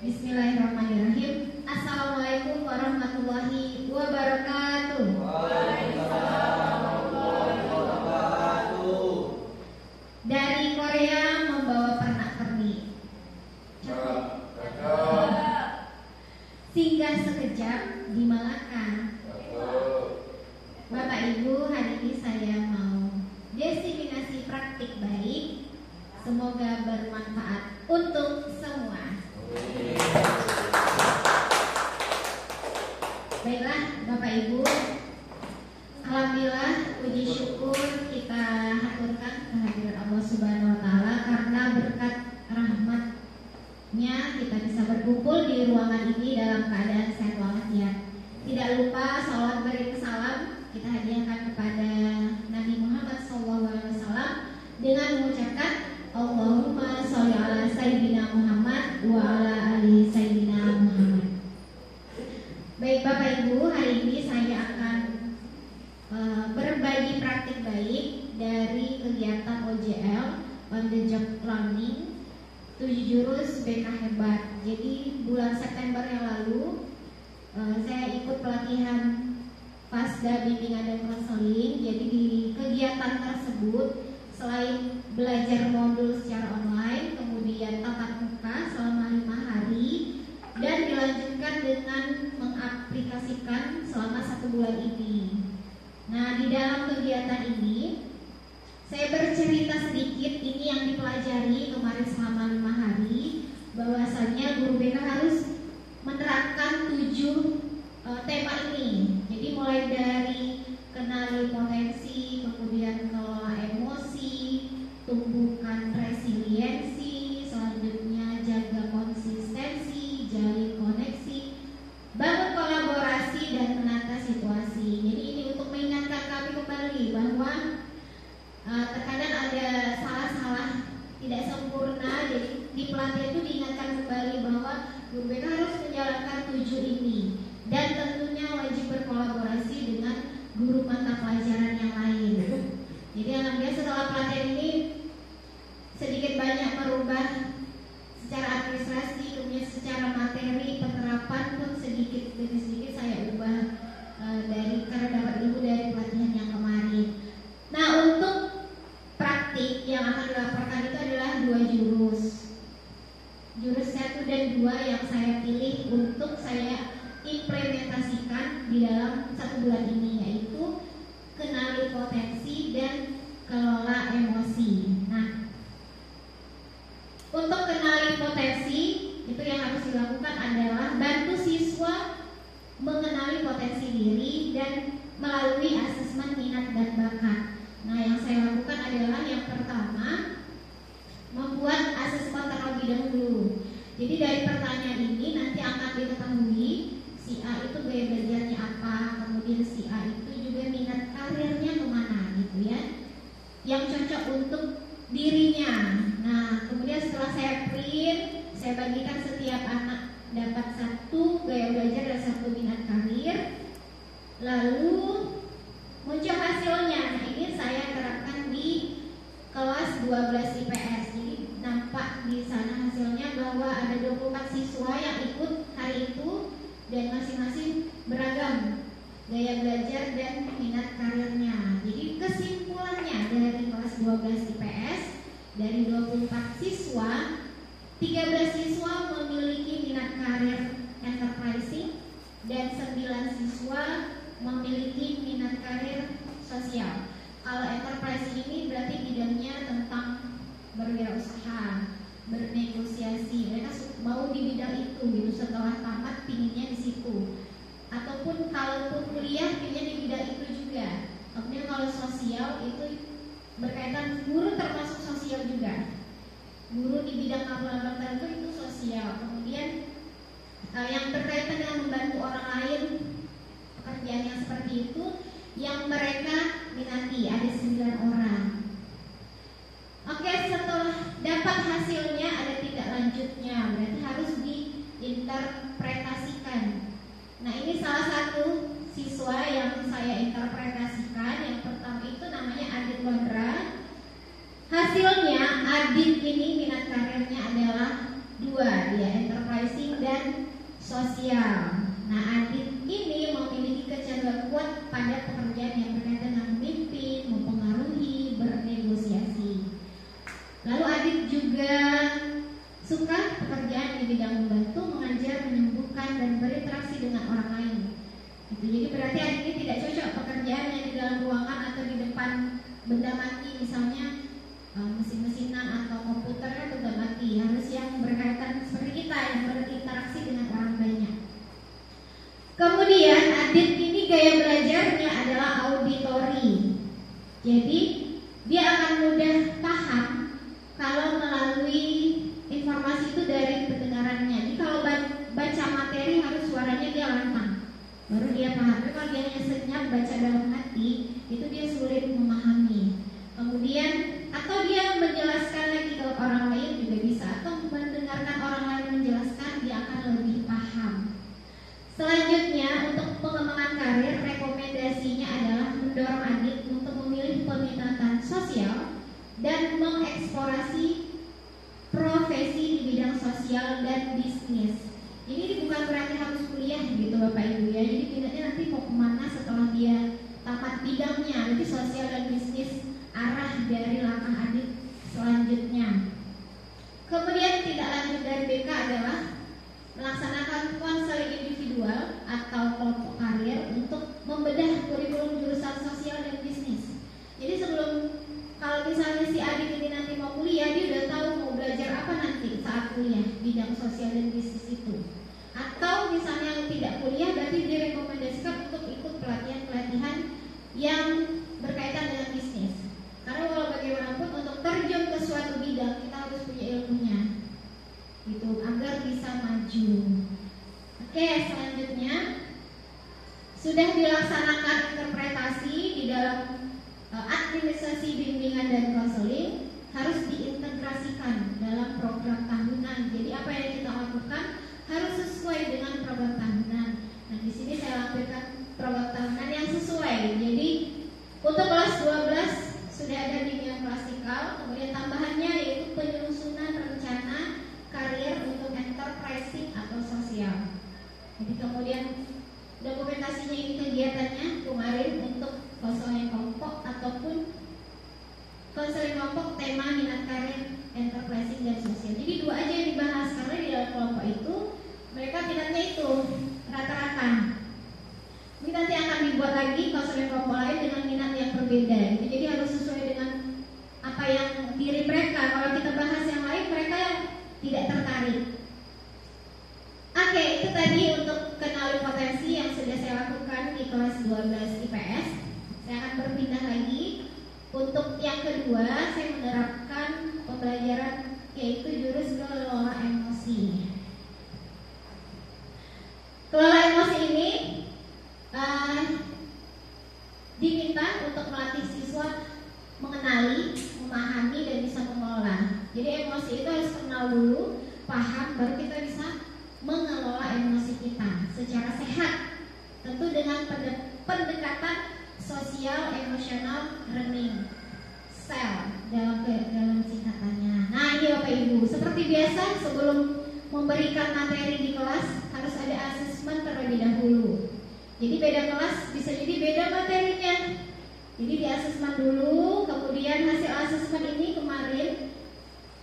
Bismillahirrahmanirrahim. Assalamualaikum warahmatullahi wabarakatuh. Waalaikumsalam warahmatullahi wabarakatuh. Dari Korea membawa pernak-pernik. Singgah sekejap di Malaka. Bapak Ibu, hari ini saya mau diseminasi praktik baik. Semoga bermanfaat untuk semua. Baiklah Bapak Ibu, alhamdulillah puji syukur kita haturkan kehadiran Allah Subhanahu wa taala karena berkat rahmatnya kita bisa berkumpul di ruangan ini dalam keadaan sehat walafiat. Tidak lupa salawat beri salam kita hadiahkan kepada Nabi Muhammad SAW dengan mengucapkan Allahumma sholli ala sayyidina Muhammad wa ala ali sayyidina Muhammad. Baik Bapak Ibu, hari ini saya akan berbagi praktik baik dari kegiatan OJL on the job learning 7 jurus BK Hebat. Jadi bulan September yang lalu saya ikut pelatihan Pasda Bimbingan dan Konseling. Jadi di kegiatan tersebut selain belajar modul secara online, kemudian tatap muka selama 5 hari dan dilanjutkan dengan mengaplikasikan selama 1 bulan ini. Nah, di dalam kegiatan ini saya bercerita sedikit ini yang dipelajari kemarin selama 5 hari, bahwasannya guru BK harus menerapkan 7 tema ini. Jadi mulai dari kenali potensi, kemudian kelola emosi, tumbuhkan resiliensi, selanjutnya jaga konsistensi, jalin koneksi, bangun kolaborasi dan menata situasi. Jadi ini untuk mengingatkan kami kembali bahwa terkadang ada salah-salah tidak sempurna. Jadi di pelatihan itu diingatkan kembali bahwa guru BK harus menjalankan 7 ini dan tentunya wajib berkolaborasi dengan guru mata pelajaran yang lain. Jadi alhamdulillah setelah pelatihan ini sedikit banyak merubah secara administrasi, kemudian secara materi penerapan pun sedikit demi sedikit saya ubah dari karena dapat ilmu dari pelatihan yang kemarin. Nah, untuk praktik yang akan dilaporkan itu adalah 2 jurus. Jurus 1 dan 2 yang saya pilih untuk saya implementasikan di dalam 1 bulan ini, yaitu kenali potensi dan kelola emosi. Nah, untuk kenali potensi itu yang harus dilakukan adalah bantu siswa mengenali potensi diri dan melalui asesmen minat dan bakat. Nah, yang saya lakukan adalah yang pertama membuat asesmen terlebih dahulu. Jadi dari pertanyaan ini nanti akan diketahui si A itu gaya belajarnya apa, kemudian si A itu juga minat karirnya kemana gitu ya, yang cocok untuk dirinya. Nah, kemudian setelah saya print, saya bagikan setiap anak dapat 1 gaya belajar dan 1 minat karir. Lalu muncul hasilnya. Nah, ini saya terapkan di kelas 12 IPS. Jadi nampak di sana hasilnya bahwa ada 24 siswa yang ikut hari itu dan masing-masing beragam gaya belajar dan minat karirnya. Jadi kesimpulannya dari kelas 12 IPS, dari 24 siswa, 13 siswa memiliki minat karir enterprising dan 9 siswa memiliki minat karir sosial. Kalau enterprising ini berarti bidangnya tentang berwirausaha, bernegosiasi. Mereka mau di bidang itu gitu, setelah tamat pinginnya di situ. Ataupun kalaupun kuliah pinginnya di bidang itu juga. Kemudian kalau sosial itu berkaitan, guru termasuk sosial juga. Guru di bidang laba-laba tertentu itu sosial. Kemudian yang berkaitan dengan membantu orang lain, pekerjaan yang seperti itu yang mereka minati, ada 9 orang. Oke, setelah dapat hasilnya ada tindak lanjutnya, berarti harus diinterpretasikan. Nah, ini salah satu siswa yang saya interpretasikan. Yang pertama itu namanya Adit Wandra. Hasilnya Adit ini minat karirnya adalah 2, dia enterprising sosial. Nah, adit ini memiliki kecenderungan kuat pada pekerjaan yang berkaitan dengan memimpin, mempengaruhi, bernegosiasi. Lalu adit juga suka pekerjaan di bidang membantu, mengajar, menyembuhkan, dan berinteraksi dengan orang lain. Jadi berarti adit ini tidak cocok pekerjaan yang di dalam ruangan atau di depan benda mati, misalnya mesin-mesinan atau komputer kan benda mati. Harus yang berkaitan seperti kita yang berinteraksi dengan orang banyak. Kemudian adit ini gaya belajarnya adalah auditory. Jadi dia akan mudah paham kalau melalui informasi itu dari pendengarannya. Jadi kalau baca materi harus suaranya dia lantang, baru dia paham. Tapi kalau dia hanya senyap baca dalam hati, itu dia sulit memahami. Kemudian atau dia menjelaskan lagi ke orang lain juga bisa, atau mendengarkan orang lain menjelaskan, dia akan lebih paham. Selanjutnya untuk pengembangan karir, rekomendasinya adalah mendorong adit untuk memilih peminatan sosial dan mengeksplorasi profesi di bidang sosial dan bisnis. Jadi bukan berarti harus kuliah gitu Bapak Ibu ya. Jadi minatnya nanti mau kemana setelah dia tamat bidangnya. Jadi sosial dan bisnis arah dari langkah adit selanjutnya. Kemudian tidak lanjut dari BK adalah melaksanakan konseling individual atau kelompok karir untuk membedah kurikulum jurusan sosial dan bisnis. Jadi sebelum, kalau misalnya si adik ini nanti mau kuliah, dia udah tahu mau belajar apa nanti saat kuliah bidang sosial dan bisnis itu. Atau misalnya yang tidak kuliah, berarti direkomendasikan untuk ikut pelatihan-pelatihan yang berkaitan dengan bisnis. Karena walau bagaimanapun untuk terjun ke suatu bidang kita harus punya ilmunya, gitu, agar bisa maju. Oke, selanjutnya sudah dilaksanakan interpretasi di dalam administrasi bimbingan dan konseling, harus diintegrasikan dalam program tahunan. Jadi apa yang kita lakukan harus sesuai dengan program tahunan. Nah, di sini saya lakukan program tahunan yang sesuai. Jadi untuk kelas 12 sudah ada bimbingan klasikal, kemudian tambahannya yaitu penyusunan rencana karir untuk enterprising atau sosial. Jadi kemudian dokumentasinya ini kegiatannya kemarin untuk konseling kelompok ataupun konseling kelompok tema minat karir enterprising dan sosial. Jadi dua aja yang dibahas karena di dalam kelompok itu mereka minatnya itu rata-rata. Ini nanti akan dibuat lagi konseling kelompok lain dengan minat yang berbeda. Jadi harus sesuai dengan apa yang diri mereka. Kalau kita bahas yang lain, mereka yang tidak tertarik. Oke, itu tadi untuk kenali potensi yang sudah saya lakukan di kelas 12 IPS. Saya akan berpindah lagi. Untuk yang kedua, saya menerapkan pembelajaran yaitu jurus kelola emosi. Kelola emosi ini diminta untuk melatih siswa mengenali, memahami, dan bisa mengelola. Jadi emosi itu harus kenal dulu, paham, baru kita bisa mengelola emosi kita secara sehat. Tentu dengan pendekatan sosial emosional learning SEL dalam singkatannya. Nah, ini Bapak Ibu, seperti biasa sebelum memberikan materi di kelas harus ada asesmen terlebih dahulu. Jadi beda kelas bisa jadi beda materinya. Jadi di asesmen dulu, kemudian hasil asesmen ini kemarin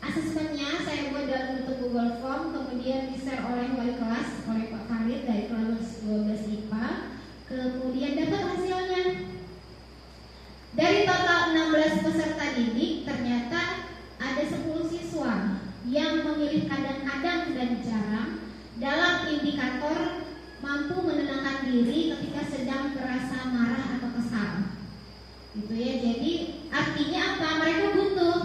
asesmennya saya buat dalam bentuk Google Form, kemudian di-share oleh wali kelas, oleh Pak Farid dari kelas 12 IPA. Kemudian dapat hasilnya. Dari total 16 peserta didik, ternyata ada 10 siswa yang memilih kadang-kadang dan jarang dalam indikator mampu menenangkan diri ketika sedang merasa marah atau kesal. Gitu ya. Jadi artinya apa? Mereka butuh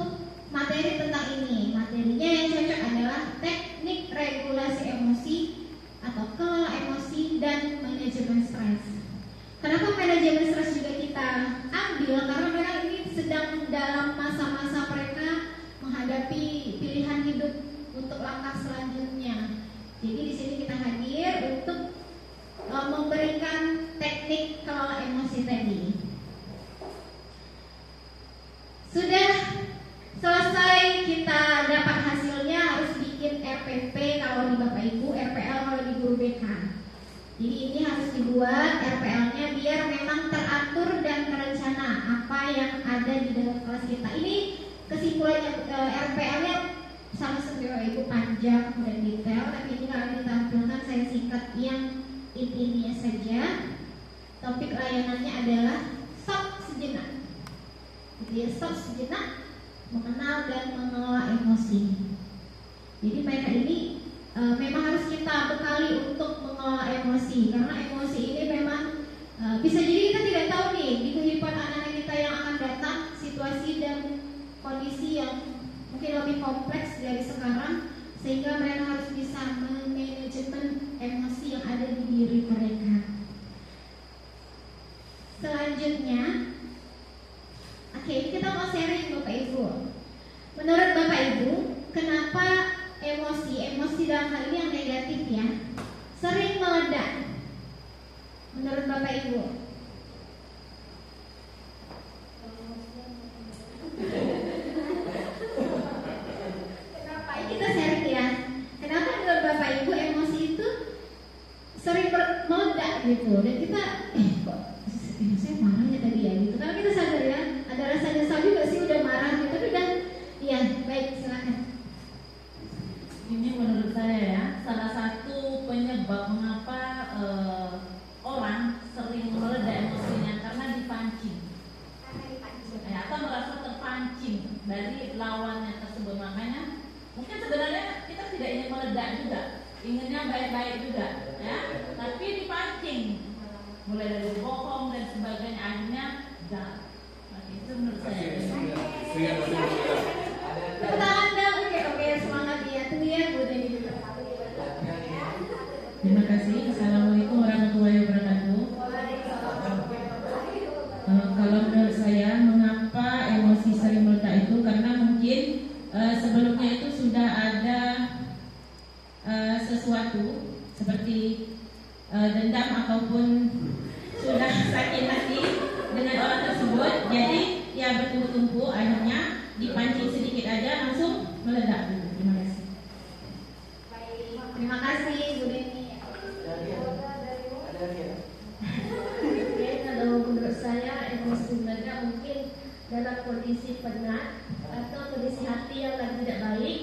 materi tentang ini. Materinya yang cocok adalah teknik regulasi emosi atau kelola emosi dan manajemen stres. Kenapa manajemen stres juga kita ambil? Karena mereka ini sedang dalam masa-masa mereka menghadapi pilihan hidup untuk langkah selanjutnya. Jadi di sini kita hadir untuk memberikan teknik kelola emosi tadi. Sudah selesai kita Jadi ini harus dibuat RPL-nya biar memang teratur dan terencana apa yang ada di dalam kelas kita. Ini kesimpulannya, RPL-nya sama seperti Ibu panjang dan detail, tapi ini kalau ditampilkan saya singkat yang intinya saja. Topik layanannya adalah stop sejenak. Jadi stop sejenak, mengenal dan mengelola emosi. Jadi mereka ini memang harus kita bekali untuk mengelola emosi, karena emosi ini memang bisa jadi kita tidak tahu nih di kehidupan anak-anak kita yang akan datang situasi dan kondisi yang mungkin lebih kompleks dari sekarang, sehingga mereka harus bisa memanajemen emosi yang ada di diri mereka. Selanjutnya, oke, kita mau sharing Bapak Ibu. Menurut Bapak Ibu, kenapa emosi dalam hal ini yang negatif ya sering meledak? Menurut Bapak Ibu? Kenapa? Kita sharing ya. Kenapa menurut Bapak Ibu emosi itu sering meledak gitu? Dan kita kok saya marah ya tadi ya gitu. Karena kita sadar ya, ada rasa nyesal juga sih udah marah gitu. Tapi udah, iya baik silakan. Ini menurut saya ya, salah satu penyebab mengapa orang sering meledak emosinya karena dipancing. Ya, atau merasa terpancing dari lawannya tersebut. Makanya mungkin sebenarnya kita tidak ingin meledak juga, inginnya baik-baik juga, ya. Tapi dipancing, mulai dari bohong dan sebagainya, akhirnya jahat. Itu menurut saya. Tepuk tangan dong, oke, semangat ya. Tunggu ya Bu Deni dulu. Terima kasih. Assalamualaikum warahmatullahi wabarakatuh. Kalau menurut saya, mengapa emosi sering meledak itu karena mungkin sebelumnya itu sudah ada sesuatu seperti dendam ataupun sudah sakit hati dengan orang tersebut, jadi ya bertumpuk-tumpuk, akhirnya dipancing sedikit aja langsung meledak. Terima kasih. Terima kasih Bu Deni. Oke, kalau menurut saya emosi meledak mungkin dalam kondisi penat atau kondisi hati yang lagi tidak baik,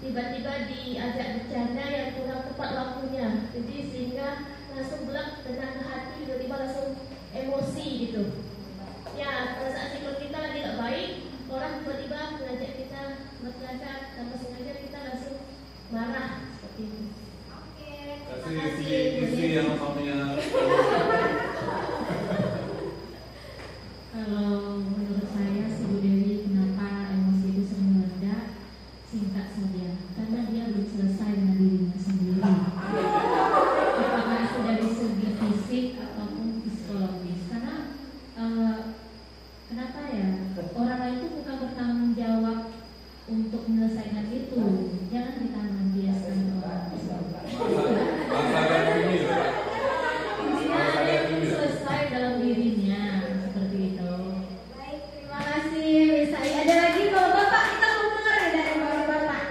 tiba-tiba diajak bercanda yang kurang tepat waktunya, jadi sehingga langsung belak tenaga hati, tiba-tiba langsung emosi gitu. Ya, pada saat sikap kita lagi tidak baik, orang tiba-tiba mengajak kita bercanda, tanpa sengaja kita langsung marah seperti itu. Kasih isi yang namanya. Kalau menurut saya si Bu Dewi, kenapa emosi itu sering meledak? Singkat saja, karena dia belum selesai dengan dirinya sendiri. Apakah itu dari segi fisik ataupun psikologis? Karena kenapa ya? Orang lain itu bukan bertanggung jawab untuk menyelesaikan itu. Jangan ditanggung biaskan orang tersebut. Selesai dalam dirinya, seperti itu. Baik, terima kasih Miss Ai. Ada lagi kalau Bapak, kita mau dengar ya dari Bapak.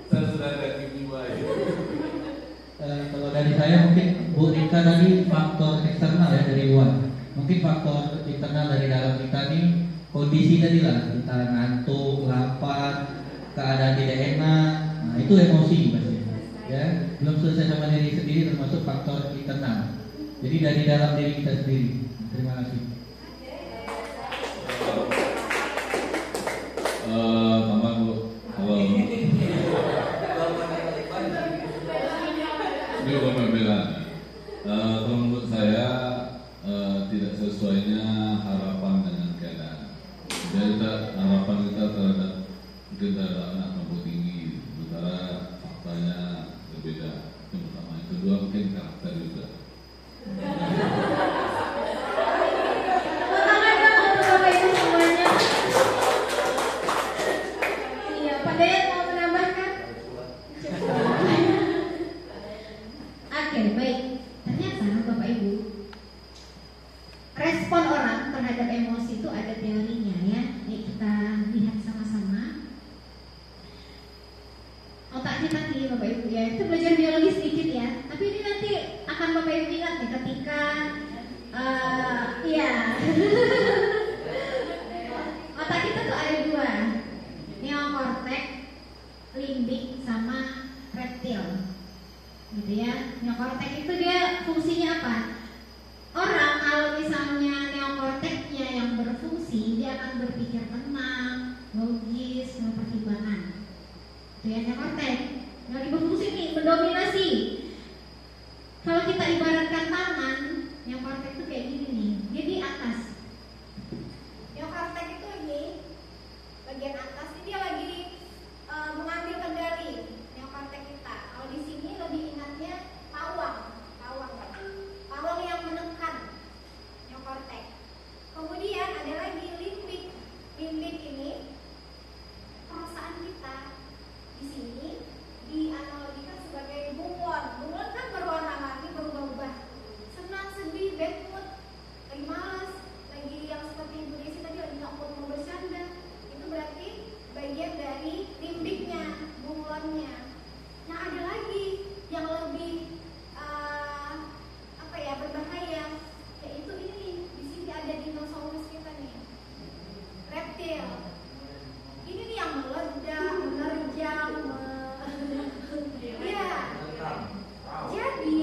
Saya sudah ada jiwa itu. Kalau dari saya mungkin Bu Rika tadi faktor eksternal ya dari luar. Mungkin faktor internal dari dalam kita nih, kondisi tadi lah, kita ngantuk, lapar, keadaan tidak enak. Nah itu emosi pasti. Ya, belum selesai sama diri sendiri, termasuk faktor internal. Jadi dari dalam diri kita sendiri. Terima kasih. Mama Bu, kalau ini pembelaan. Kalau menurut saya tidak sesuainya harapan dengan keadaan. Jadi harapan kita terhadap mungkin terhadap anak mampu tinggi, sementara faktanya berbeda. Yang pertama, yang kedua mungkin karakter juga. Iya, Pak Dayat mau menambahkan? Oke, baik. Ternyata Bapak Ibu, respon orang terhadap emosi itu ada teorinya ya. Yuk kita lihat sama-sama. Otak kita tuh ada dua, neokortex, limbik, sama reptil, gitu ya. Neokortex itu dia fungsinya apa? Orang kalau misalnya neokorteksnya yang berfungsi, dia akan berpikir tenang, logis, mempertimbangkan. Itu ya neokortex. Lagi berfungsi nih, mendominasi. Kalau kita ibaratkan tangan, neokortex itu kayak gini nih, dia di atas. Neokortex itu ini bagian atas, ini dia lagi mengambil kendali neokortex kita. Kalau di sini lebih ingatnya pawang yang menekan neokortex. Kemudian ada lagi limbik. Limbik ini perasaan kita. Di sini dianalogikan sebagai bunglon. Bunglon kan berwarna-warni, berubah-ubah. Senang, sedih, bad mood, lagi malas, lagi yang seperti Ibu Desi tadi lagi nggak mau bercanda. Itu berarti bagian dari limbiknya, bunglonnya. Nah ada lagi yang lebih berbahaya, yaitu ini. Di sini ada dinosaurus kita nih, reptil. Ini nih yang meledak, menerjang, ya. Jadi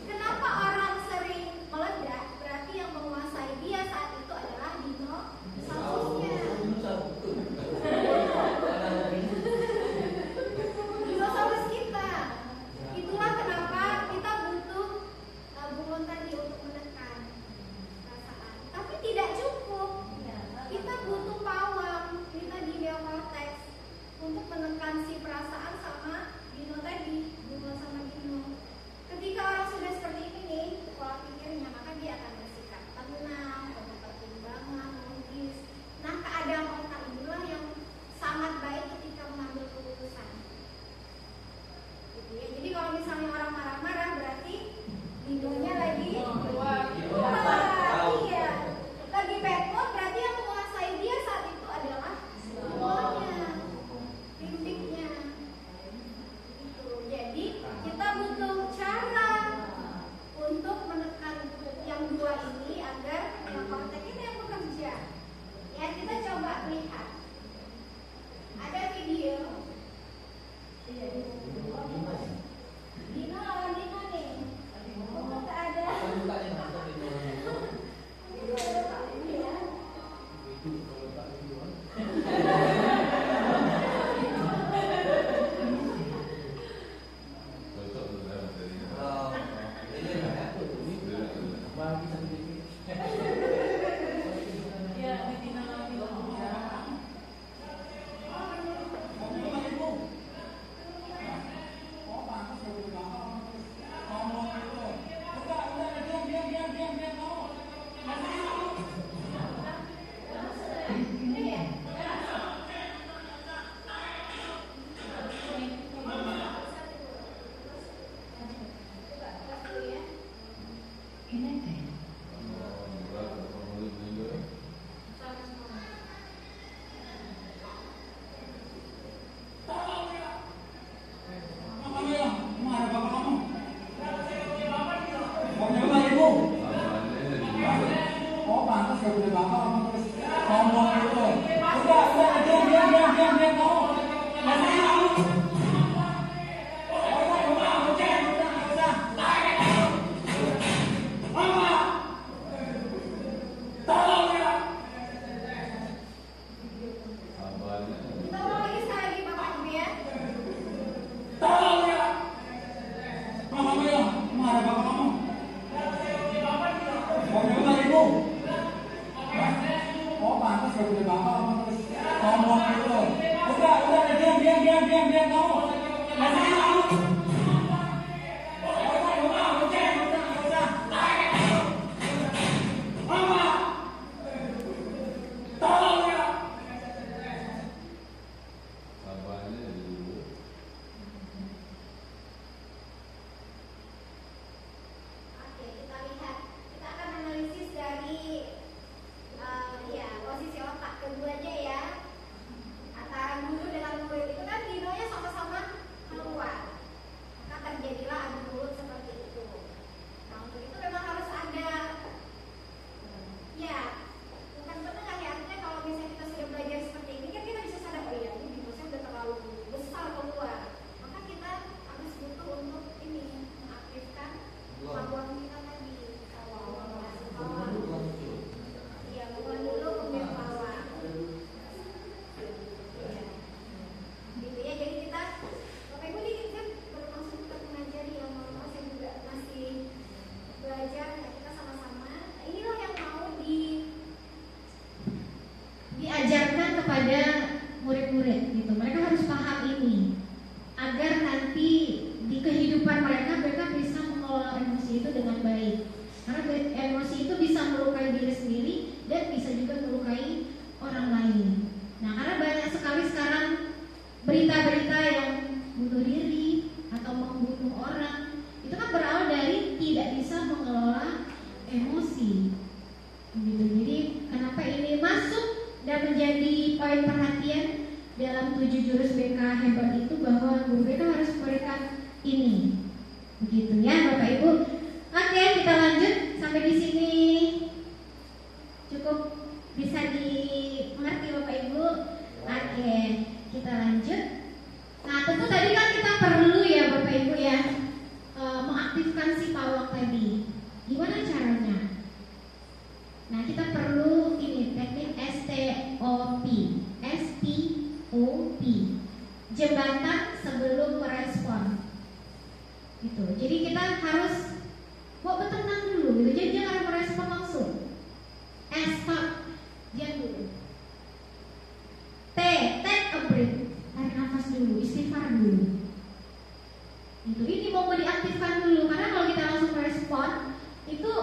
kenapa orang sering meledak? Berarti yang menguasai dia saat itu adalah dinosaurusnya. Dinosaurus kita. Itulah kenapa kita butuh bunglon tadi untuk menekan perasaan. Tapi tidak cukup. Kita butuh pawang. sampaikan kepada murid-murid gitu. Mereka harus paham ini agar nanti di kehidupan mereka bisa mengelola emosi itu dengan baik. Karena emosi itu bisa melukai diri sendiri dan bisa juga melukai orang lain. Nah, karena banyak sekali sekarang berita-berita yang bunuh diri atau membunuh orang, itu kan berawal dari tidak bisa mengelola emosi. Gitu. Jadi kenapa ini masuk dan menjadi poin perhatian dalam 7 jurus BK hebat itu, bahwa guru BK harus memberikan ini. Begitu ya Bapak Ibu. Oke, kita lanjut sampai di sini. Cukup bisa dimengerti Bapak Ibu. Oke, kita lanjut. Nah, tentu tadi kan kita perlu ya Bapak Ibu ya mengaktifkan si pawang tadi. Gimana caranya? Nah, kita perlu ini teknik STOP. STOP. Jembatan sebelum merespon. Gitu. Jadi kita harus tenang dulu gitu. Jadi jangan merespon langsung. Stop. Diam dulu. Take a breath. Tarik nafas dulu, istighfar dulu. Gitu. Ini mau diaktifkan dulu, karena kalau kita langsung merespon itu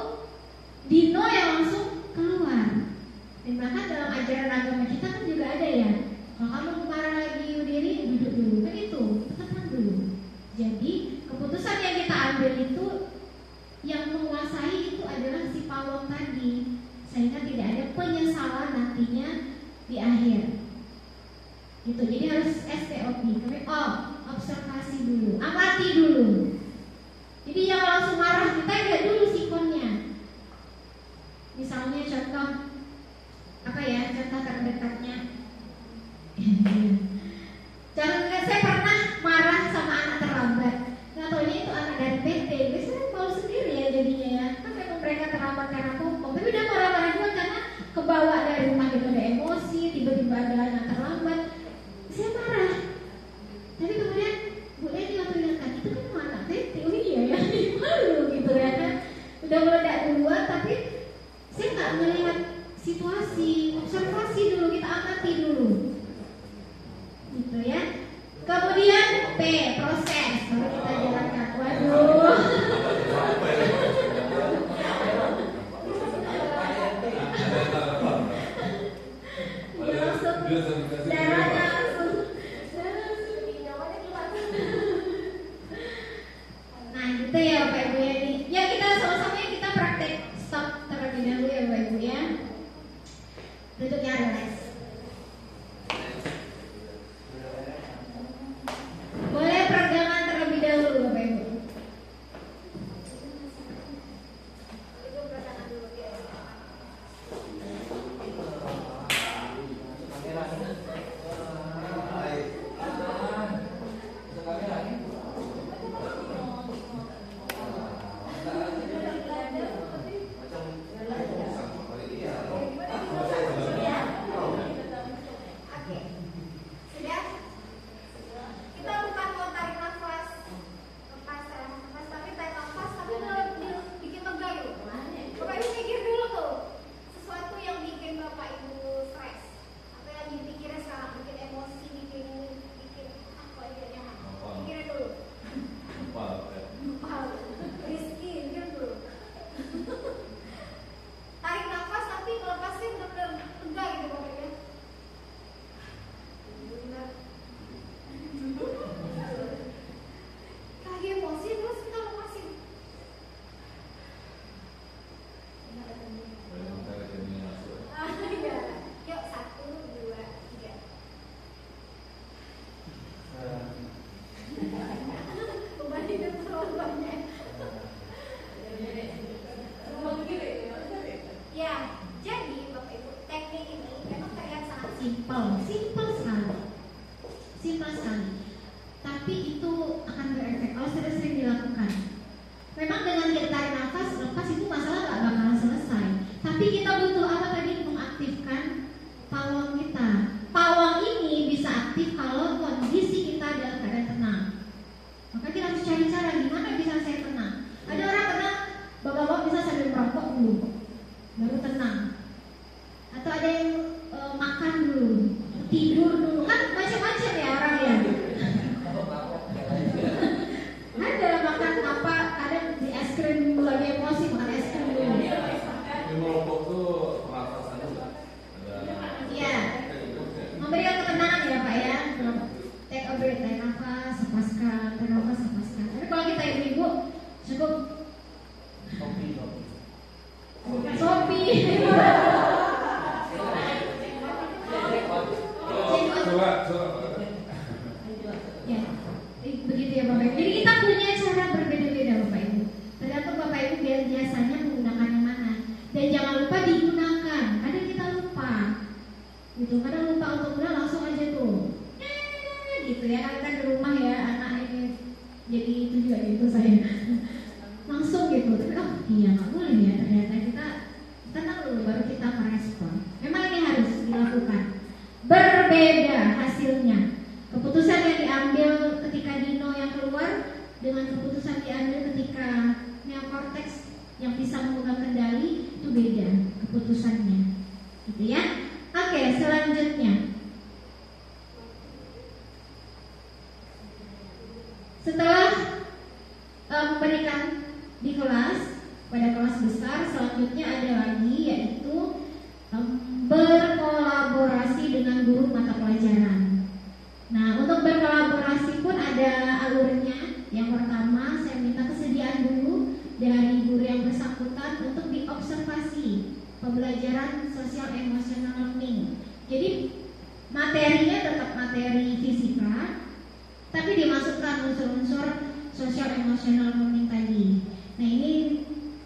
dino yang langsung keluar. Dan bahkan dalam ajaran agama kita kan juga ada ya, kalau kamu marah lagi diri, duduk dulu. Kan itu, tenang dulu. Jadi keputusan yang kita ambil itu, yang menguasai itu adalah si pawang tadi, sehingga tidak ada penyesalan nantinya di akhir. Gitu. Jadi harus STOP. Observasi dulu, amati dulu. Jadi jangan langsung marah, kita lihat dulu sikonnya. Misalnya contoh contoh terdekatnya. Saya pernah marah sama anak terlambat. Nggak taunya itu anak dari PT. Biasanya mau sendiri ya jadinya ya. Kan memang mereka terlambat karena pompong. Tapi udah marah-marah juga karena kebawa dari rumah gitu, ada emosi, tiba-tiba ada anak terlambat. Saya marah. Tapi kemudian Bu Eni waktu lihat itu kan anak PT. Oh iya ya, malu gitu ya kan. Udah meledak duluan, tapi saya nggak melihat situasi, observasi dulu, kita amati dulu, gitu ya. Kemudian P, proses, baru kita jalankan. Waduh. Darahnya langsung. Nah, gitu ya Bapak Ibu ya. Ya kita sama-sama kita praktek stop terlebih dahulu ya Bapak Ibu ya. Duduknya relax. Boleh peregangan terlebih dahulu Bapak Ibu. Simpel sekali. Tapi itu akan berefek kalau sudah sering dilakukan. Memang dengan kita tarik nafas, lepas itu masalah nggak bakalan selesai. Tapi kita butuh apa tadi? Mengaktifkan pawang kita. Pawang ini bisa aktif kalau kondisi kita dalam keadaan tenang. Maka kita harus cari cara gimana bisa saya tenang. Ada orang tenang, bapak-bapak bisa sambil merokok dulu, baru tenang. Atau ada yang makan dulu. tidur dulu, kan macam-macam ya orang ya. Ada makan apa, ada di es krim dulu, lagi emosi makan es krim dulu. Tapi merokok tuh pernafasan juga. Iya, memberikan ketenangan ya Pak ya. Take a break, tarik nafas, lepaskan, tarik nafas, lepaskan. Tapi kalau kita ibu-ibu cukup Sopi. Ya, begitu ya Bapak Ibu. Jadi kita punya cara berbeda-beda Bapak Ibu. Tergantung Bapak Ibu biasanya menggunakan yang mana. Dan jangan lupa digunakan. Kadang kita lupa. Gitu. Kadang lupa untuk guna langsung aja tuh. Gitu ya. Kalau kita di rumah ya anak ini jadi itu juga gitu saya. Langsung gitu. Tapi oh iya nggak boleh ya. Ternyata kita tenang dulu baru kita merespon. Memang ini harus dilakukan. Berbeda hasilnya. Keputusan yang diambil ketika Dino yang keluar dengan keputusan diambil ketika neokortex yang bisa memegang kendali itu beda keputusannya, gitu ya. Oke, selanjutnya setelah memberikan di kelas pada kelas besar, selanjutnya ada lagi yaitu berkolaborasi dengan guru mata pelajaran. Nah, untuk berkolaborasi pun ada alurnya. Yang pertama, saya minta kesediaan dulu dari guru yang bersangkutan untuk diobservasi pembelajaran sosial emotional learning. Jadi materinya tetap materi fisika, tapi dimasukkan unsur-unsur sosial emotional learning tadi. Nah, ini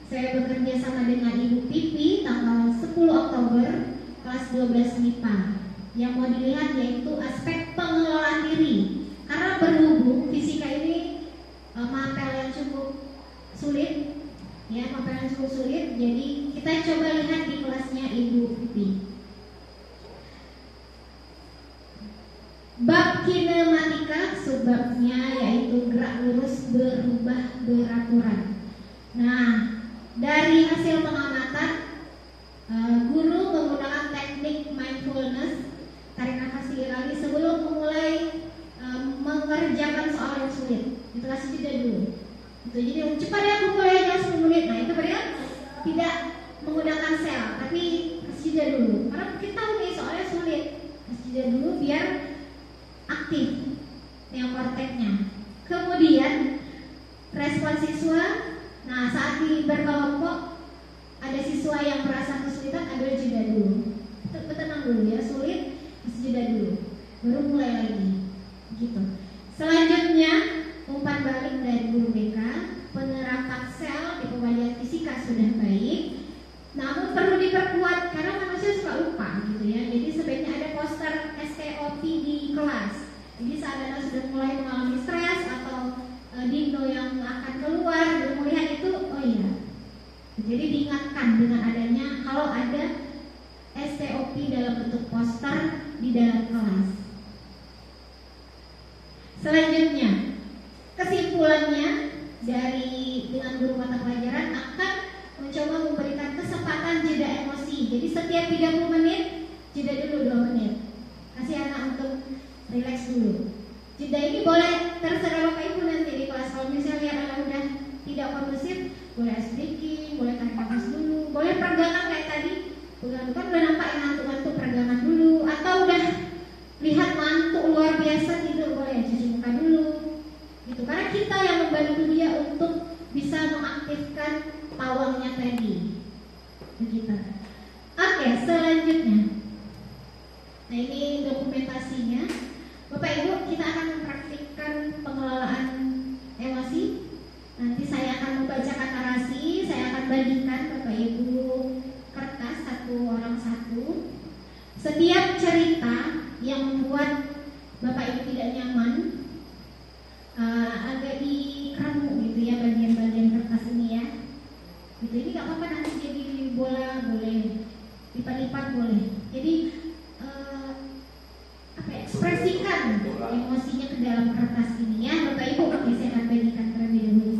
saya bekerja sama dengan Ibu Pipi tanggal 10 Oktober kelas 12 MIPA. Yang mau dilihat yaitu aspek pengelolaan diri. Karena berhubung fisika ini mapel yang cukup sulit, ya mapel yang cukup sulit. Jadi kita coba lihat di kelasnya Ibu Pipi. Bab kinematika, subbabnya yaitu gerak lurus berubah beraturan. Nah, dari hasil pengamatan, guru menggunakan teknik mindfulness, tarik nafas 3 kali sebelum memulai mengerjakan soal yang sulit. Itu kasih jeda dulu. Itu jadi cepat ya mulai yang 10 menit. Nah itu berarti tidak menggunakan sel, tapi kasih jeda dulu. Karena kita tahu nih soalnya sulit. Kasih jeda dulu biar aktif neokorteknya. Kemudian respon siswa. Nah saat berkelompok ada siswa yang merasa kesulitan, ambil jeda dulu. Tenang dulu ya, sulit. Jeda dulu, baru mulai lagi, gitu. Selanjutnya umpan balik dari guru BK, penerapan sel di pembelajaran fisika sudah baik, namun perlu diperkuat karena manusia suka lupa, gitu ya. Jadi sebaiknya ada poster STOP di kelas. Jadi saat Anda sudah mulai mengalami stres atau Dino yang akan keluar dan melihat itu, oh iya. Jadi diingatkan dengan adanya kalau ada STOP dalam bentuk poster di dalam kelas. Selanjutnya, kesimpulannya dari dengan guru mata pelajaran akan mencoba memberikan kesempatan jeda emosi. Jadi setiap 30 menit jeda dulu 2 menit. Kasih anak untuk rileks dulu. Jeda ini boleh terserah Bapak Ibu nanti di kelas. Kalau misalnya anak udah tidak kondusif, boleh ice breaking, boleh tarik nafas dulu, boleh peregangan kayak tadi. Kan udah nampak yang ngantuk-ngantuk, peregangan dulu. Atau udah lihat ngantuk luar biasa tidur, boleh cuci muka dulu gitu. Karena kita yang membantu dia untuk bisa mengaktifkan pawangnya tadi begitu. Oke, selanjutnya. Nah ini dokumentasinya. Bapak Ibu, kita akan mempraktikkan pengelolaan emosi. Nanti saya akan membacakan narasi, saya akan bagikan Bapak Ibu kertas satu orang satu. Setiap cerita yang membuat Bapak Ibu tidak nyaman, agak dikeremuk gitu ya bagian-bagian kertas ini ya. Gitu, ini nggak apa-apa nanti jadi bola boleh, lipat-lipat boleh. Jadi ekspresikan emosinya ke dalam kertas ini ya Bapak Ibu. Oke, saya akan bagikan terlebih dahulu.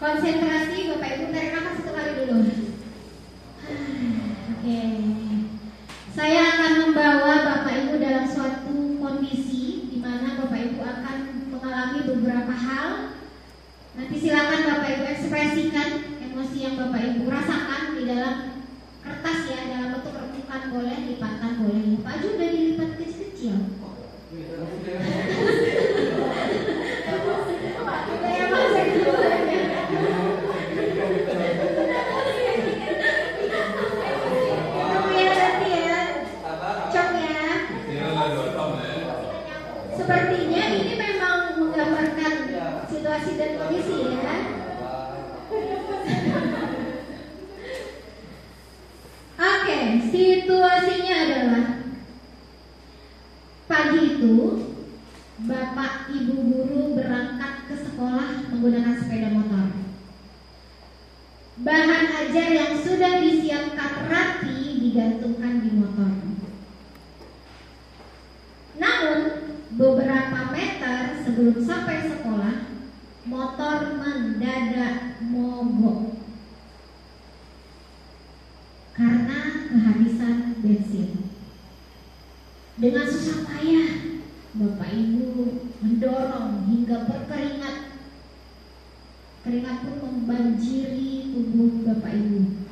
Konsentrasi Bapak Ibu, tarik nafas satu kali dulu. Oke. Saya akan membawa Bapak Ibu dalam suatu kondisi di mana Bapak Ibu akan mengalami beberapa hal. Nanti silakan Bapak Ibu ekspresikan emosi yang Bapak Ibu rasakan di dalam kertas ya, dalam bentuk rengkukan boleh, lipatan boleh. Pak Ju udah dilipat kecil-kecil. Sepertinya ini memang menggambarkan situasi dan kondisi ya. Oke, situasinya adalah pagi itu Bapak Ibu guru berangkat ke sekolah menggunakan sepeda motor. Bahan ajar yang sudah disiapkan rapi digantungkan di motor. Namun beberapa meter sebelum sampai sekolah, motor mendadak mogok karena kehabisan bensin. Dengan susah payah Bapak Ibu mendorong hingga berkeringat. Keringat pun membanjiri tubuh Bapak Ibu.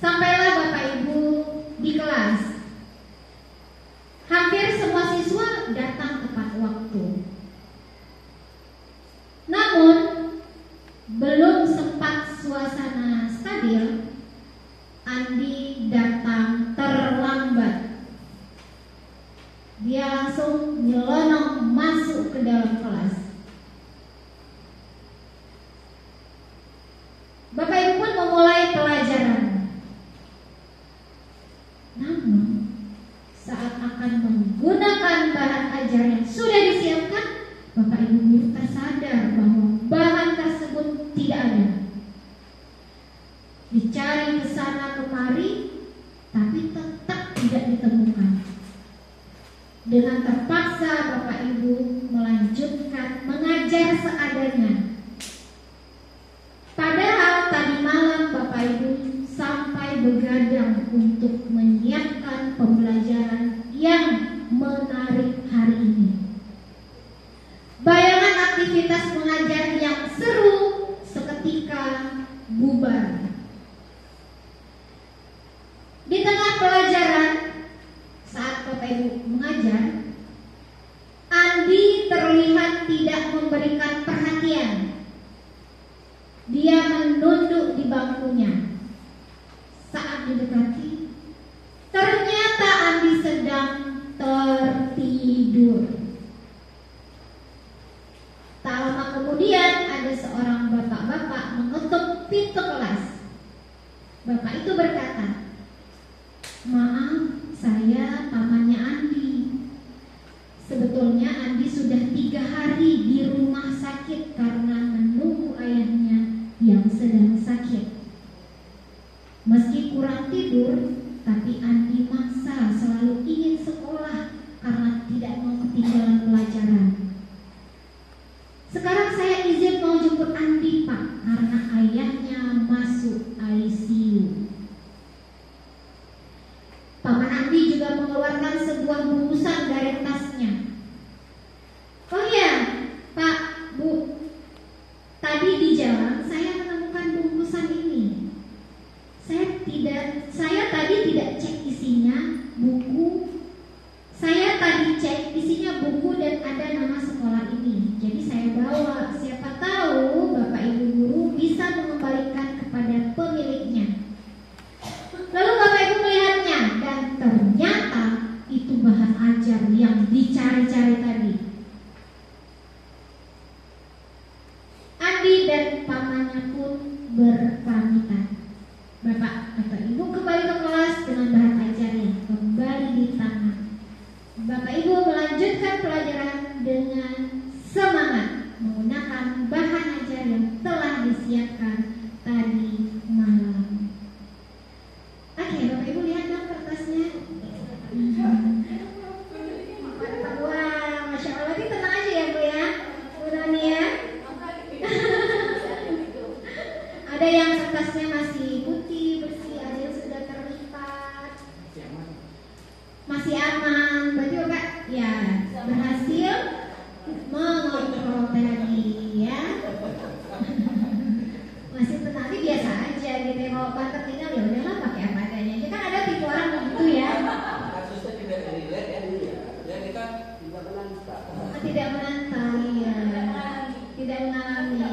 Sampailah Bapak Ibu di kelas. Hampir semua siswa datang tepat waktu. Namun belum sempat suasana stabil, Andi datang terlambat. Dia langsung nyelonong masuk ke dalam kelas. Bapak Ibu pun memulai pelajaran. Namun saat akan menggunakan bahan ajar yang sudah disiapkan, Bapak Ibu guru tersadar bahwa bahan tersebut tidak ada. Dicari ke sana kemari, tapi tetap tidak ditemukan. Dengan terpaksa Bapak Ibu melanjutkan mengajar seadanya. Padahal tadi malam Bapak Ibu sampai begadang untuk menyiapkan pembelajaran yang menarik hari ini. Bayangan aktivitas mengajar yang seru seketika bubar. Di tengah pelajaran, saat Bapak Ibu mengajar, Andi terlihat tidak memberikan perhatian. Dia menunduk di bangkunya. Saat didekati, ternyata Andi sedang tertidur. Tak lama kemudian ada seorang bapak-bapak mengetuk pintu kelas. Bapak itu berkata, "Maaf, saya pamannya Andi. Sebetulnya Andi sudah 3 hari di rumah sakit karena menunggu ayahnya yang sedang sakit. Meski kurang tidur, tapi Andi maksa selalu ingin sekolah karena tidak mau ketinggalan pelajaran. Sekarang saya izin mau jemput Andi, Pak, karena ayahnya masuk ICU." Paman Andi juga mengeluarkan sebuah bungkusan dari tasnya. "Oh iya, Pak, Bu, tadi di jalan saya menemukan bungkusan ini. Saya tadi tidak cek isinya buku. Saya tadi cek isinya buku dan ada nama sekolah ini. Jadi saya bawa. Siapa tahu Bapak Ibu guru bisa mengembalikan kepada pemiliknya." Lalu Bapak Ibu melihatnya dan ternyata itu bahan ajar yang dicari-cari tadi. Andi dan pamannya pun berpamitan. Bapak atau Ibu kembali ke kelas dengan bahan ajarnya kembali di tangan. Bapak Ibu melanjutkan pelajaran dengan semangat menggunakan bahan ajar yang telah disiapkan tadi malam. Oke, Bapak Ibu lihat dong kertasnya. Wah, Masya Allah, tenang aja ya Bu ya, Bu Nani ya. yang kertasnya masih putih, bersih, ada yang sudah terlipat, masih aman. Berarti Bapak ya berhasil mengontrol tadi ya. Masih tenang, biasa aja gitu ya. Kalau Pak tertinggal ya udahlah pakai apa adanya aja. Kan ada tipe orang begitu ya. Kasusnya tidak relate ya dulu ya. Ya kita tidak menantang. Tidak menantang ya. Tidak mengalami.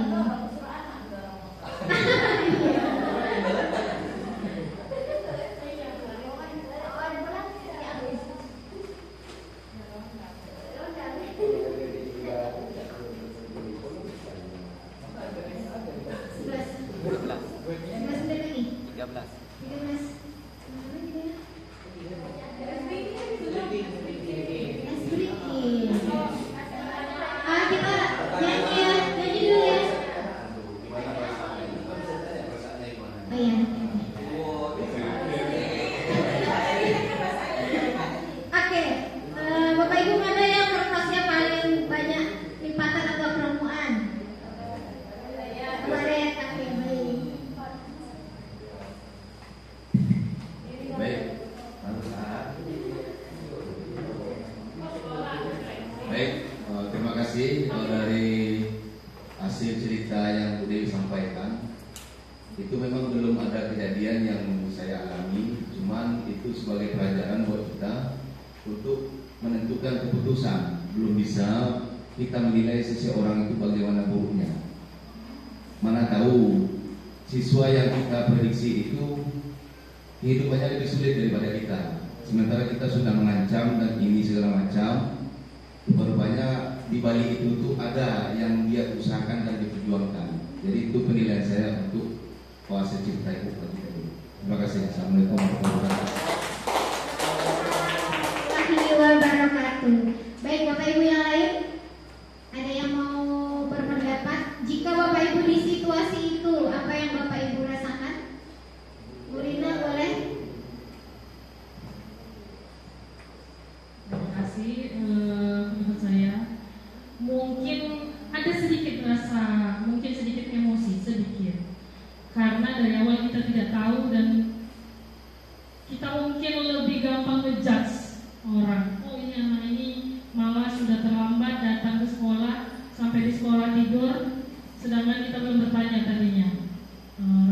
Kita menilai seseorang itu bagaimana buruknya. Mana tahu siswa yang kita prediksi itu kehidupannya lebih sulit daripada kita. Sementara kita sudah mengancam dan ini segala macam. Rupanya di balik itu tuh ada yang dia usahakan dan diperjuangkan. Jadi itu penilaian saya untuk Oase Cipta itu. Terima kasih. Assalamualaikum warahmatullahi wabarakatuh. Baik Bapak Ibu yang lain, ada yang mau berpendapat? Jika Bapak Ibu di situasi itu, apa yang Bapak Ibu rasakan? Bu Rina boleh? Terima kasih. Menurut saya mungkin ada sedikit rasa, mungkin sedikit emosi, sedikit. Karena dari awal kita tidak tahu dan kita mungkin lebih gampang ngejudge orang. Oh ini anak ini malah sudah terlambat datang ke sekolah, sampai di sekolah tidur, sedangkan kita belum bertanya tadinya.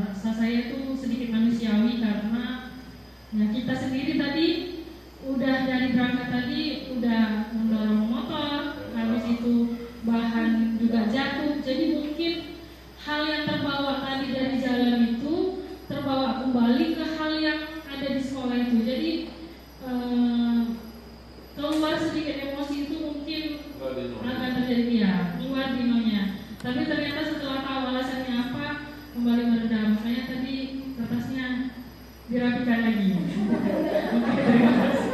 Rasa saya itu sedikit manusiawi karena ya kita sendiri tadi udah dari berangkat tadi udah mendorong motor, habis itu bahan juga jatuh, jadi mungkin hal yang terbawa tadi dari jalan itu terbawa kembali ke hal yang ada di sekolah itu. Jadi keluar sedikit emosi itu mungkin akan terjadi ya, keluar dinonya. Tapi ternyata setelah tahu alasannya apa, kembali meredam. Makanya tadi kertasnya dirapikan lagi. Oke, terima kasih.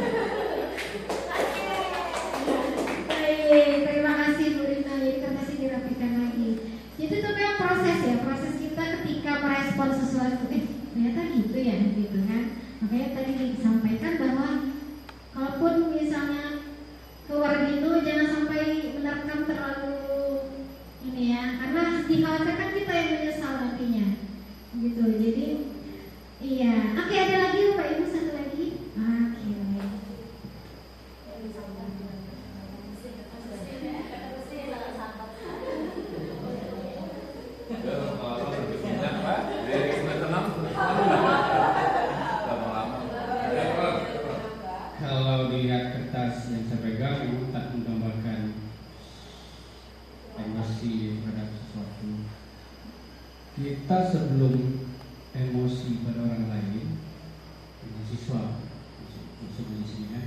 Terima kasih Bu Rina. Jadi kertasnya dirapikan lagi. Itu tuh memang proses ya, proses kita ketika merespon sesuatu. Ternyata gitu ya, gitu kan. Makanya tadi disampaikan bahwa kalaupun misalnya keluar dino jangan sampai menerkam terlalu ini ya, karena dikhawatirkan kita yang menyesal nantinya gitu. Jadi iya. Oke, ada lagi Bapak Ibu, satu lagi. Oke. Kalau dilihat kertas yang saya pegang memang tak menggambarkan emosi terhadap sesuatu. Kita sebelum emosi pada orang lain, siswa masuk di sini ya.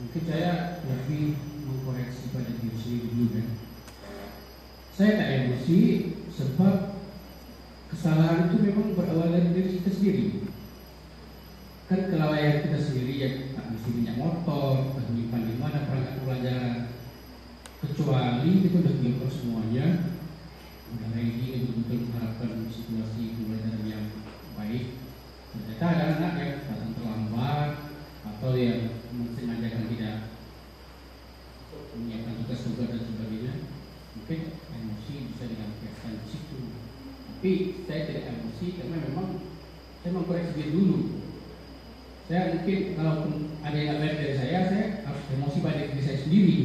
Mungkin saya lebih mengkoreksi pada diri sendiri dulu kan. Saya tak emosi sebab kesalahan itu memang berawal dari diri kita sendiri. Kan kelalaian kita sendiri yang tak mesti minyak motor, tak menyimpan di mana perangkat pelajaran. Kecuali kita udah belajar semuanya, udah ready betul-betul mengharapkan situasi pembelajaran yang baik. Ternyata ada anak yang datang terlambat atau yang mensengajakan tidak menyiapkan tugas-tugas dan sebagainya. Mungkin emosi bisa dilampiaskan di situ. Tapi saya tidak emosi karena memang saya mengkoreksi diri dulu. Saya mungkin kalau ada yang nggak dari saya harus emosi pada diri saya sendiri.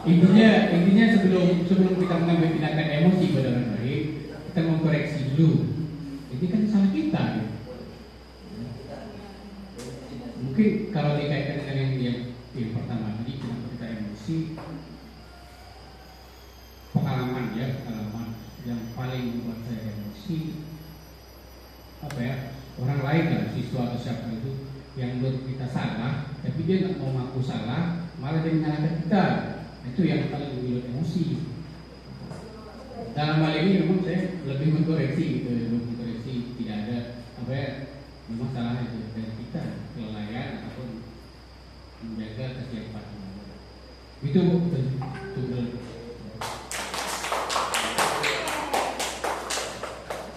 Intinya sebelum kita mengambil tindakan emosi pada orang lain, kita mengkoreksi dulu. Ini kan salah kita. Ya. Mungkin kalau dikaitkan dengan yang pertama tadi, kenapa kita emosi, pengalaman yang paling membuat saya emosi, orang lain lah, siswa atau siapa itu yang menurut kita salah, tapi dia nggak mau ngaku salah, malah dia menyalahkan kita. Itu yang paling membuat emosi. Dalam hal ini memang saya lebih mengkoreksi tidak ada memang salah itu dari kita, kelalaian ataupun menjaga kesiapan. Itu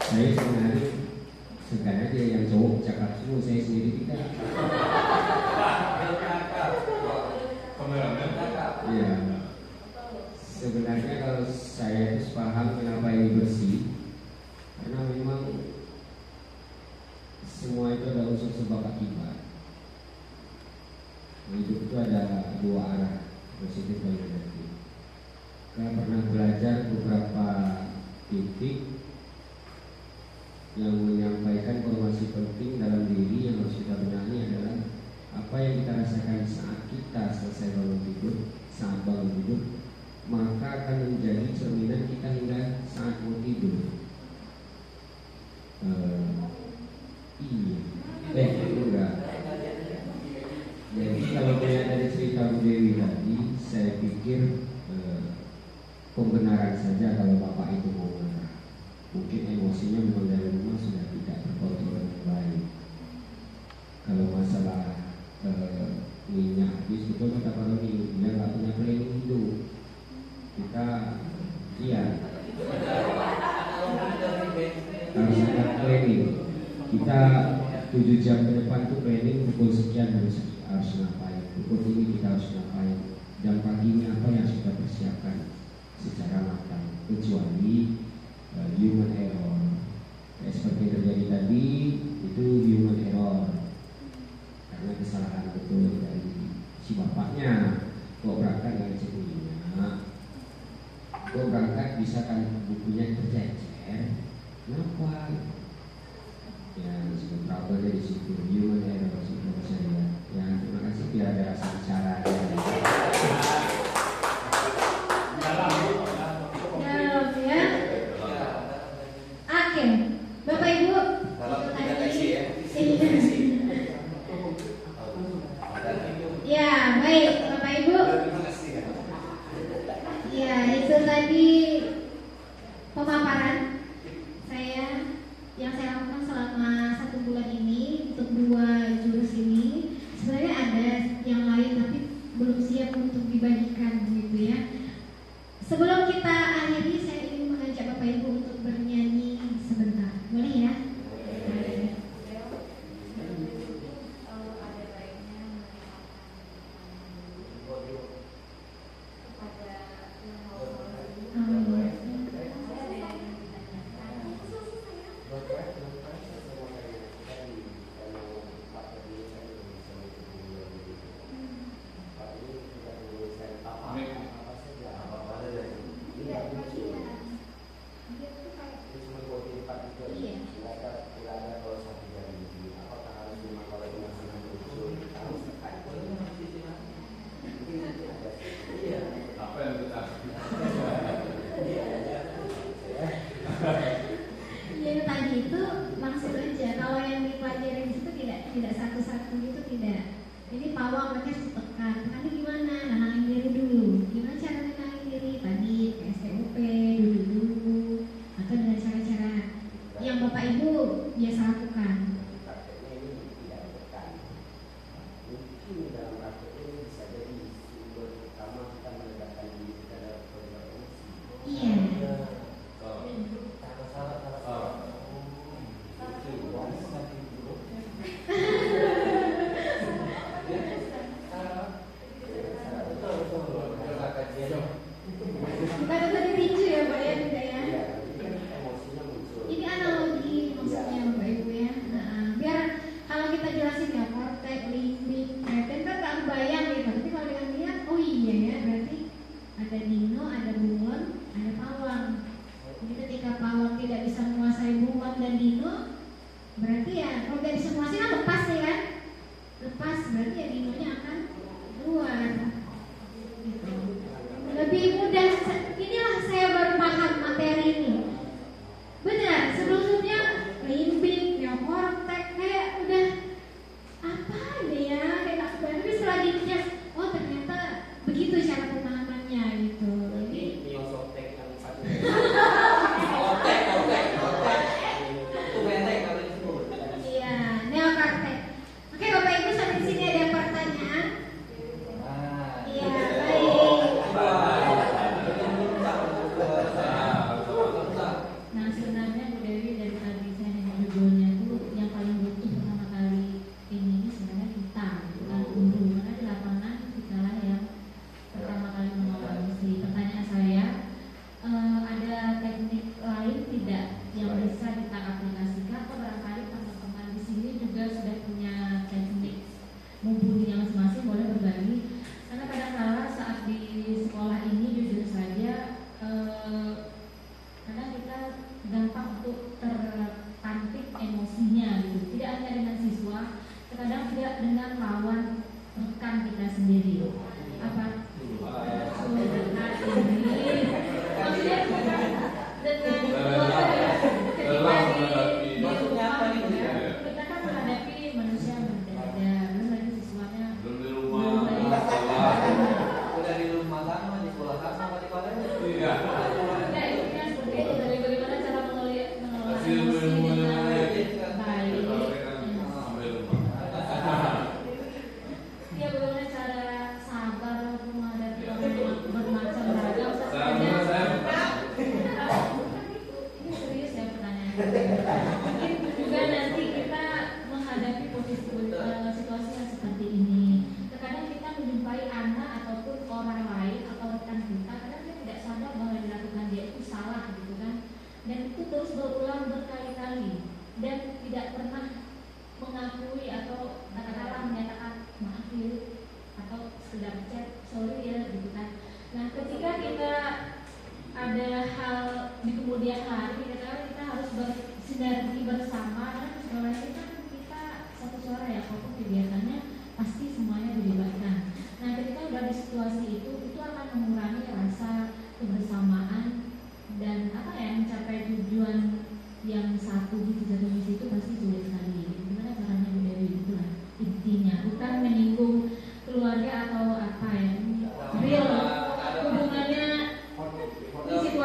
saya sebenarnya sekarang aja yang cowok cakap semua, saya sendiri tidak. Iya. Sebenarnya kalau saya harus paham kenapa ini bersih, karena memang semua itu ada unsur sebab akibat. Hidup itu ada dua arah, positif dan negatif. Saya pernah belajar beberapa titik yang menyampaikan informasi penting dalam diri yang harus kita benahi adalah apa yang kita rasakan saat kita selesai bangun tidur, saat bangun tidur, maka akan menjadi cerminan kita hingga saat mau tidur. Enggak. Jadi kalau melihat dari cerita Bu Dewi tadi, saya pikir pembenaran saja kalau Bapak itu mau marah. Mungkin emosinya memang dari rumah sudah tidak terkontrol dengan baik. Kalau masalah minyak habis, betul kata Pak Roni, dia nggak punya planning hidup. Kita harus ada planning. Kita 7 jam ke depan tuh planning pukul sekian harus ngapain, pukul ini kita harus ngapain, jam pagi ini apa yang kita persiapkan secara matang, kecuali human error. Seperti yang terjadi tadi itu human error karena kesalahan betul dari si bapaknya. Kok berangkat nggak cek minyak, kok berangkat bisa kan bukunya tercecer, kenapa? Ya disebut problemnya di situ, human error menurut saya. Ya terima kasih, biar ada rasa bicara. Bapak Ibu, ya baik Bapak Ibu, ya itu tadi pemaparan saya yang saya lakukan selama 1 bulan ini untuk 2 jurus ini. Sebenarnya ada yang lain tapi belum siap untuk dibagikan gitu ya. Sebelum kita akhiri, saya ingin mengajak Bapak Ibu untuk bernyanyi sebentar. Boleh ya? Yang tadi itu langsung aja, kalau yang dipelajarin itu tidak satu-satu gitu, tidak. Jadi pawang mereka harus tekan. Tadi gimana? Nenangin diri dulu. Gimana cara nenangin diri? Tadi STOP dulu atau dengan cara-cara yang Bapak Ibu biasa lakukan. Iya.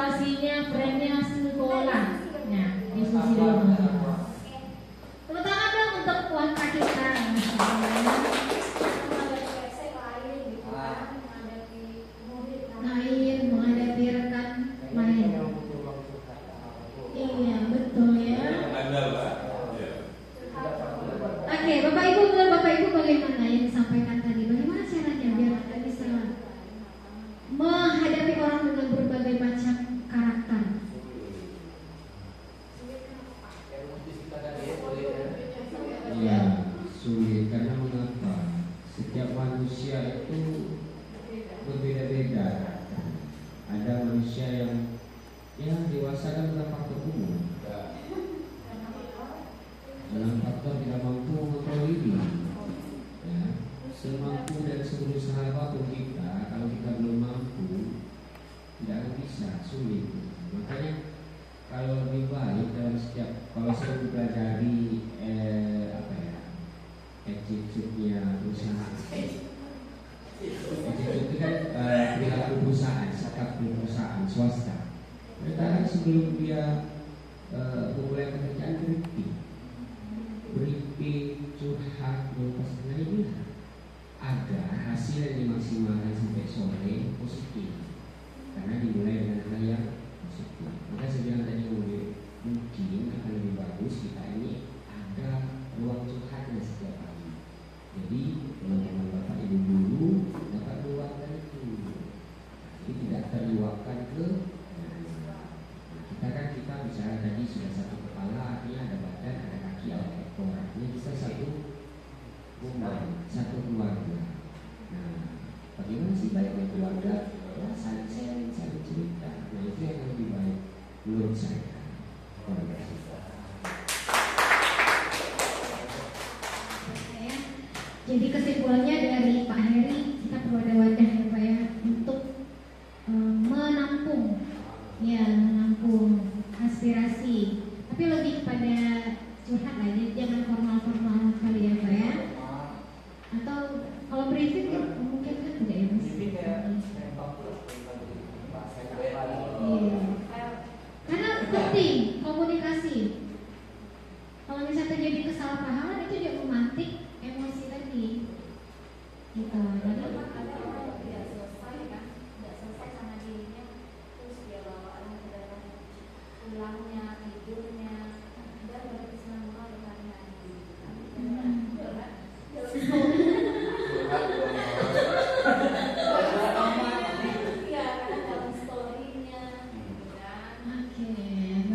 situasinya, frame-nya sekolah. Nah, diskusi dulu. Tepuk tangan dong untuk wanita kita. Lain menghadapi rekan lain. Iya, betul ya. Oke, Bapak Ibu bagaimana yang disampaikan tadi? Bagaimana caranya biar kita bisa menghadapi orang dengan berbagai macam karakter? Ya, sulit karena mengapa? Setiap manusia itu berbeda-beda. Ada manusia yang dewasa dan dalam faktor umum, dalam faktor tidak mampu mengontrol diri. Ya, semampu dan seberusaha apapun kita, kalau kita belum mampu, tidak akan bisa, sulit. Makanya kalau lebih baik dalam setiap, kalau saya mempelajari attitude-nya perusahaan. Attitude itu kan perilaku perusahaan, sikap perusahaan swasta. Mereka kan sebelum dia memulai pekerjaan briefing, curhat, mengupas kendali agar hasil yang dimaksimalkan sampai sore positif. Karena dimulai dengan hal yang positif. Maka saya bilang tadi mungkin akan lebih bagus kita ini ada ruang curhatnya setiap hari. Jadi teman-teman bapak ibu guru dapat luangkan itu. Jadi tidak terluapkan ke kita bicara tadi sudah satu kepala, artinya ada badan, ada kaki, ada ekor. Artinya bisa satu rumah, satu keluarga. Nah, bagaimana sih baiknya keluarga? Ya, saling sharing, saling cerita. Nah, itu yang lebih baik menurut saya. Terima kasih. Jadi kesimpulannya dari Pak Heri, kita perlu ada wadah ya Pak ya untuk menampung aspirasi. Tapi lebih kepada curhat lah, jadi jangan formal-formal kali ya Pak ya. Atau kalau briefing ya mungkin kan tidak ya Mas. Iya. Karena penting komunikasi. Kalau misalnya terjadi kesalahpahaman itu juga memantik emosi tadi. Gitu. Jadi ada orang yang tidak selesai kan, tidak selesai sama dirinya, terus dia bawa ke dalam tulangnya, tidurnya, dan berkesinambungan dengan hati. Iya, karena dalam story-nya.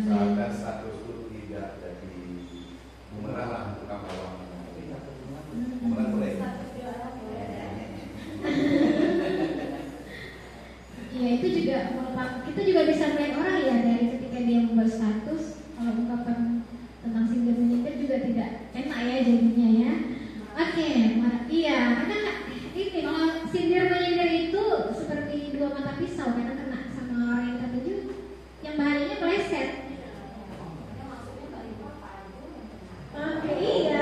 Saat status itu tidak jadi bumerang untuk kamu. Bumerang boleh. Ya itu juga kita juga bisa melihat orang ya dari ketika dia membuat status, kalau ungkapan tentang sindir menyindir juga tidak enak ya jadinya ya. Oke, iya karena ini kalau sindir menyindir itu seperti dua mata pisau karena kena sama orang yang tertuju, yang bahayanya meleset. Oke, iya.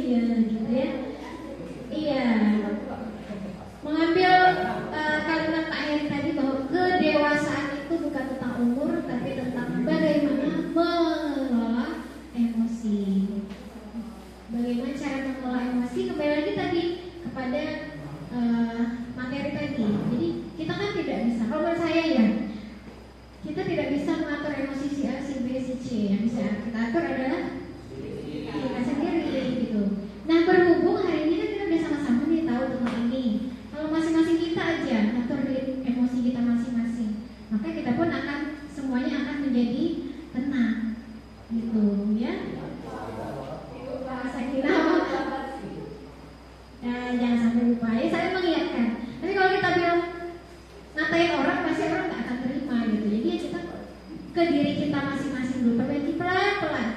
Iya gitu ya. Iya. Mengambil kalimat Pak Heri tadi bahwa kedewasaan itu bukan tentang umur tapi tentang bagaimana mengelola emosi. Bagaimana cara mengelola emosi, kembali lagi tadi kepada materi tadi. Jadi kita kan tidak bisa, kalau menurut saya ya, kita tidak bisa mengatur emosi si A, si B, si C. Yang bisa kita atur adalah kita sendiri gitu. Nah berhubung hari ini kan kita udah sama-sama nih tahu tentang ini. Kalau masing-masing kita aja ngatur emosi kita masing-masing, maka kita pun akan semuanya akan menjadi tenang gitu ya. Bahasa kita jangan sampai lupa ya, saya mengingatkan. Tapi kalau kita bilang ngatain orang, pasti orang nggak akan terima gitu. Jadi ya kita ke diri kita masing-masing dulu, perbaiki pelan-pelan.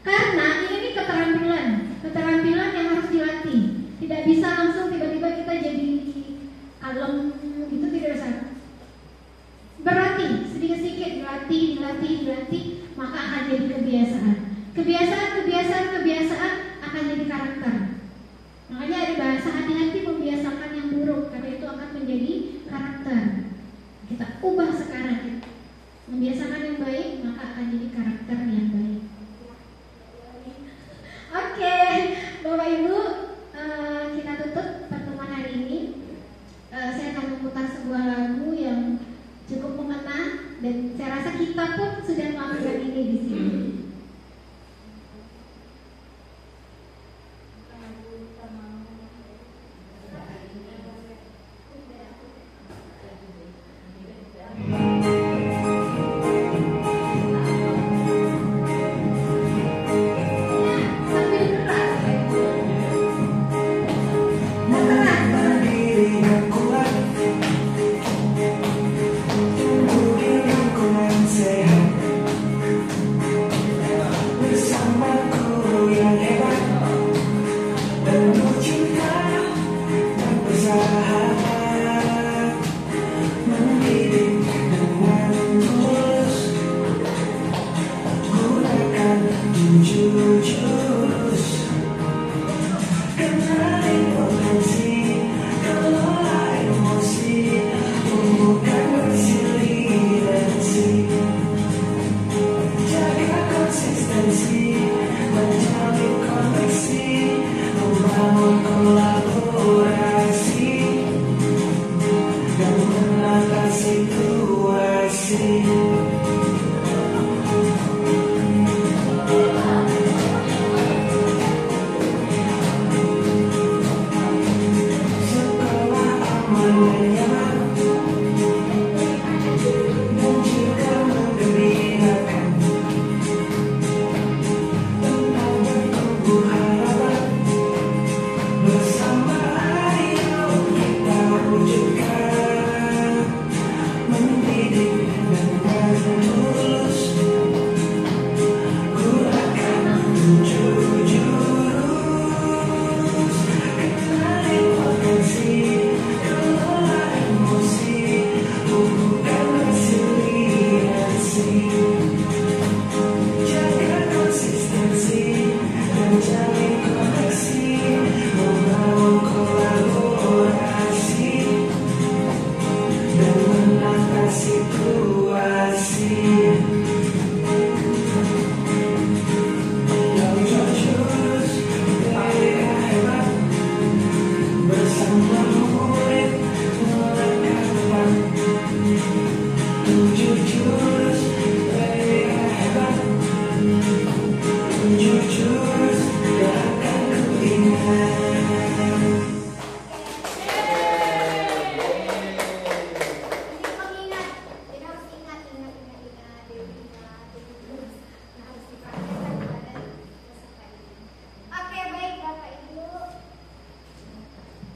Karena ini keterampilan yang harus dilatih. Tidak bisa langsung tiba-tiba kita jadi kalem gitu, tidak bisa. Berlatih sedikit-sedikit, dilatih, maka akan jadi kebiasaan. Kebiasaan akan jadi karakter. Makanya ada bahasa hati-hati membiasakan yang buruk, karena itu akan menjadi dan saya rasa kita pun sudah melakukan ini di sini.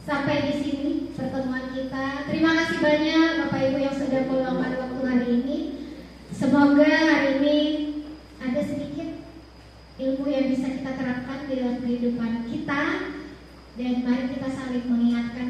Sampai di sini pertemuan kita. Terima kasih banyak Bapak Ibu yang sudah meluangkan waktu hari ini. Semoga hari ini ada sedikit ilmu yang bisa kita terapkan dalam kehidupan kita, dan mari kita saling mengingatkan